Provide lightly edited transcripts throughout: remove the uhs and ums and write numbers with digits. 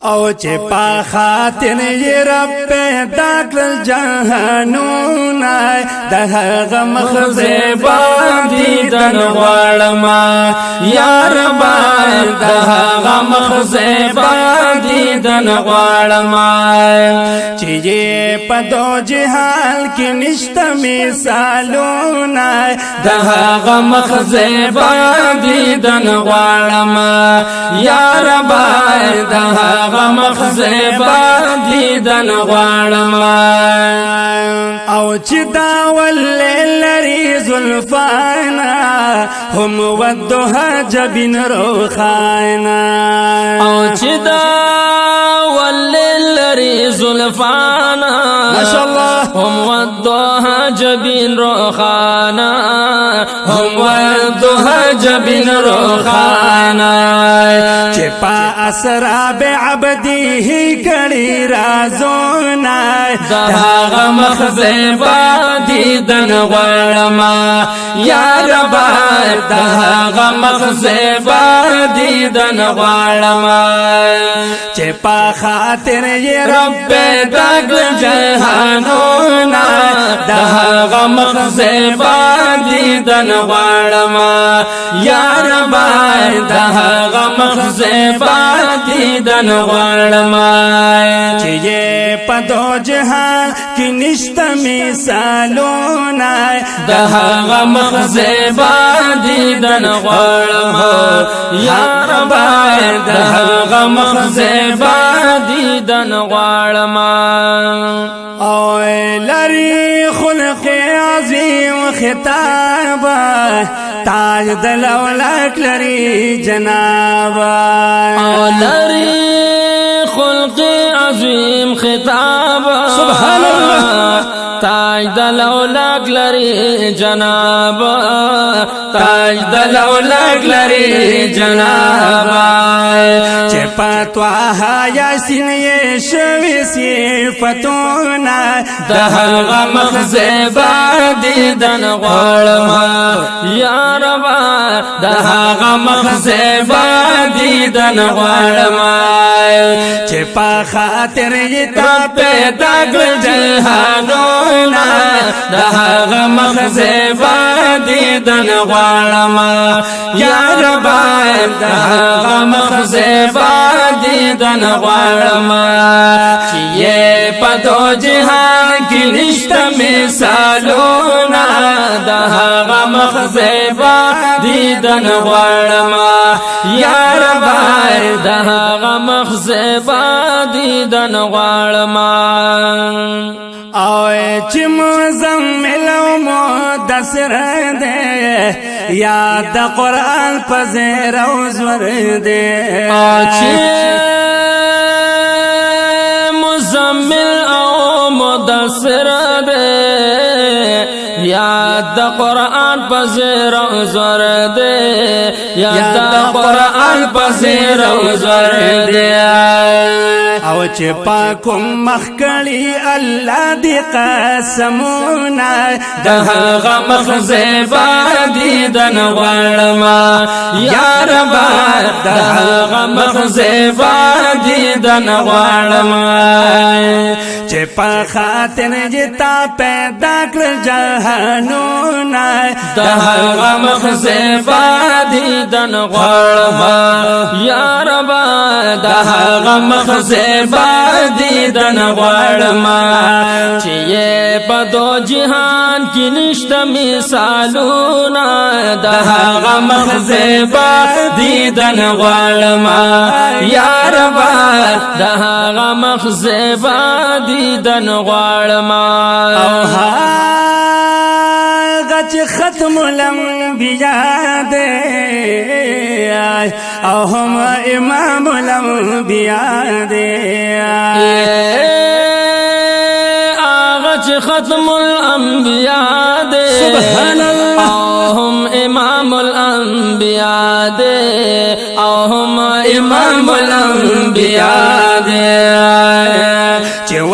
او چه پا خاطر ی رب پیدا کل جهانونا ده غم خزیبا دیدن غوالما یا رب ده غم خزیبا دیدن غوالما چیه پا دو جهال کی نشت مثالونا ده غم خزیبا دیدن غوالما یا رب ده غم خزیبا دیدن غوالما او چې دا واللیل لري زلفانا هم ودها جبین روخانا او چې دا واللیل لري زلفانا ماشاءالله هم ودها جبین روخانا هم ودها جبین روخانا چې پا اسراب عبدی کړي رازونا ده غم خزیبا دیدن غوالما یا رب ده غم خزیبا دیدن غوالما چې پا خاطر ی رب داغل جهانونا ده غم خزیبا دیدن غوالما یا رب ده غم خزیبا دیدن غوالما چیه پا دو جہان کی نشت مثالونا ده غم خزیبا دیدن غوالما یا رب ده غم خزیبا دیدن غوالما او لری خلق عظیم خطابا تاج دلولک لری جنابا او لری خلق عظیم خطابا سبحان اللہ تاج دلولک لری جنابا تاج دلولک لری جنابا چپا تواها یاسین یہ شوی صفتونا ده غم خزیبا دیدن غوالما یا رب ده غم خزیبا دیدن غوالما چپا خاطر ی تا پیدا کل جهانونا ده غم خزیبا دیدن غوالما یا رب ده غم خزیبا دیدن غوالما چیه پا دو جهان کی نشت مثالونا ده غم خزیبا دیدن غوالما یا رب ده غم خزیبا دیدن غوالما او چې مزمل او مدثر دے یاد د قرآن په زیر او زور دے چې مزمل او مدثر دے یاد د قرآن په زیر او زور دے یاد د قرآن په زیر او زور دے او چې پاکم مخکړی الله دی قسمونا ده غم خزیبا دیدن غوالما یا رب ده غم خزیبا دیدن غوالما چې پا خاطر جتا پیدا کړ جهانونا ده غم خزیبا دیدن غوالما یا رب ده غم خزیبا دیدن غوالما چیه پا دو جهان کی نشت مثالونا ده غم خزیبا دیدن غوالما یا رب ده غم خزیبا دیدن غوالما غچ ختم الانبیاء دے او هم امام الانبیاء دے آغچ ختم الانبیاء دے سبحان اللہ او هم امام الانبیاء دے او هم امام الانبیاء دے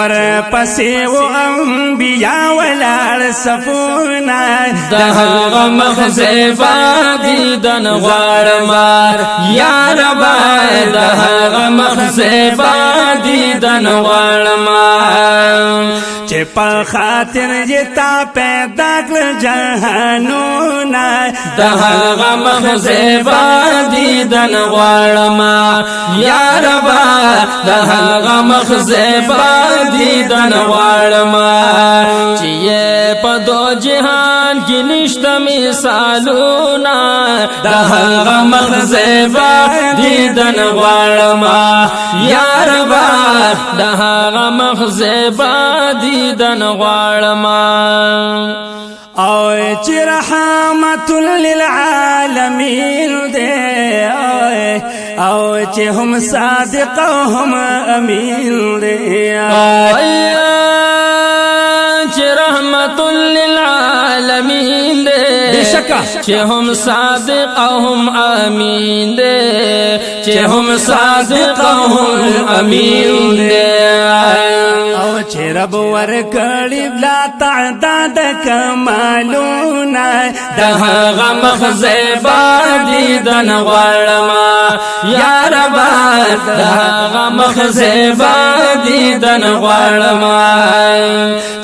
ور پسې و انبیاء ولار صفونا دهغه مخزبا دیدن غواړم یا رب دهغه مخزبا دیدن غواړم چې په خاطر جتا پیدا کړ جهانونه دهغه مخزبا دیدن غواړم یا رب دهغه مخزبا دیدن غواړم چې په دو جهان کې نشته مثالونه دهغه مخزبا دیدن غواړم یا رب دهغه مخزبا دیدن غواړم او چې رحمت للعالمین دے او چې هم صادق او هم امین دے چې رحمت للعالمین دے چې هم صادق او هم امین دے چې هم صادق او هم امین دے او چې رب ورکړي بلا تعداد کمالونه دهغه مخزبا دیدن غواړم یا رب دهغه مخزبا دیدن غواړم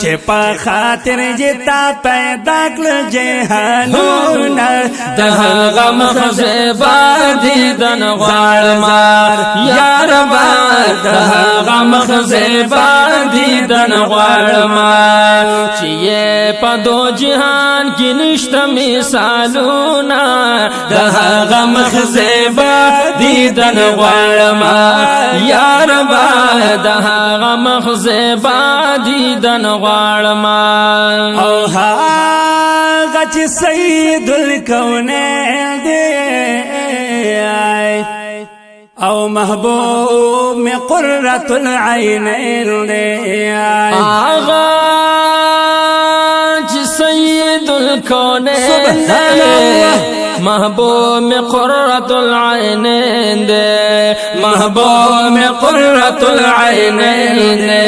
چې په خاطر جتا پیدا کړ جهانونه دهغه مخزبا دیدن غواړم یا رب دهغه مخزبا دیدن غواړم چې په دو جهان کې نشته مثالونه دهغه مخزبا دیدن غواړم یا رب دهغه مخزبا دیدن غواړم او هغه چې سید الکونین دی او محبوب میں قرۃ العینین دے آغا چی سید الکونین دے محبوب میں قرۃ العینین دے محبوب میں قرۃ العینین دے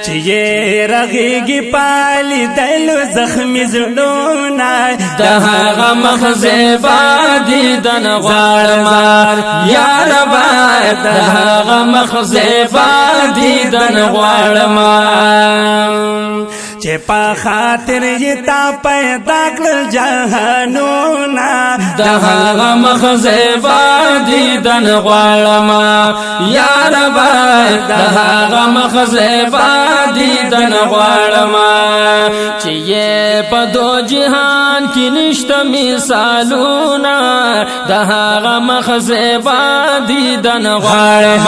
چیئے رغیگی پالی دل زخمی زلونا دهغه مخزبا دیدن غواړم یا رب دهغه مخزبا دیدن غواړم چې په خاطر جتا پیدا کړ جهانونه دهغه مخزبا دیدن غواړم یا رب دهغه مخزبا دیدن غواړم چې په دو جهان کې نشته مثالونه دهغه مخزبا دیدن غواړم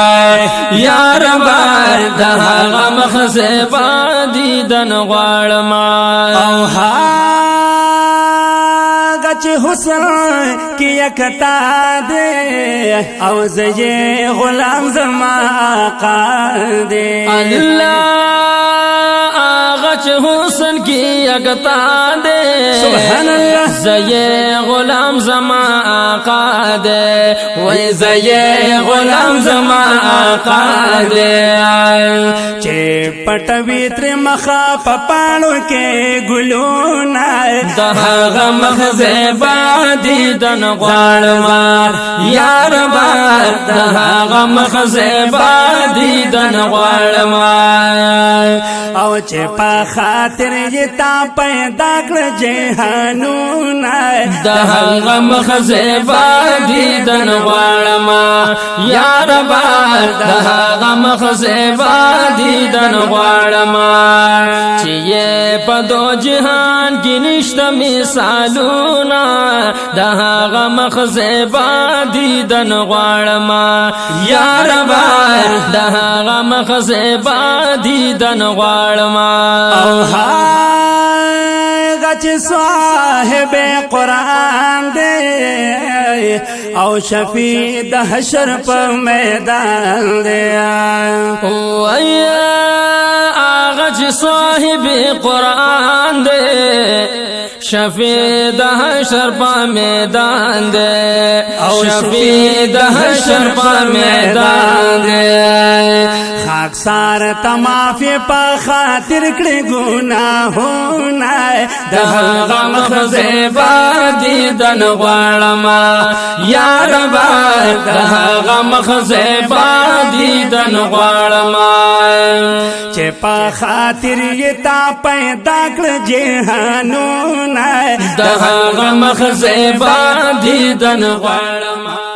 یا رب دهغه مخزبا دیدن غواړم او هغه چې حسن کې یکتا دے او زه غلام زما آقا دے اللہ آغا چه حسن کی یکتا دے سبحان اللہ زی غلام زما آقا دے وی زی غلام زما آقا دے چه پټوي تر مخا پپانو کې ګلونا دهغه مخزبا دیدن غواړم یا رب دهغه مخزبا دیدن غواړم او چې په خاطر جتا پیدا کړ جهانونه دهغه مخزبا دیدن غواړم یا رب دهغه مخزبا دیدن غواړم چې په دو جهان کې نشته مثالونه دهغه مخزبا دیدن غواړم یا رب دهغه مخزبا دیدن غواړم او هغه چې صاحب قرآن دی او شفیع د حشر په میدان دی او آغا چی صاحب قرآن دے شفیع د حشر پا میدان دے شفیع د حشر پا میدان دے خاکسار تمافی پا خاطر کړي ګناهونه د هغه مخ زیبا دیدن غواړم یا رب د هغه مخ زیبا دیدن غواړم چې په خاطر یې تا پیدا کړ جهانونه د هغه مخ زیبا دیدن غواړم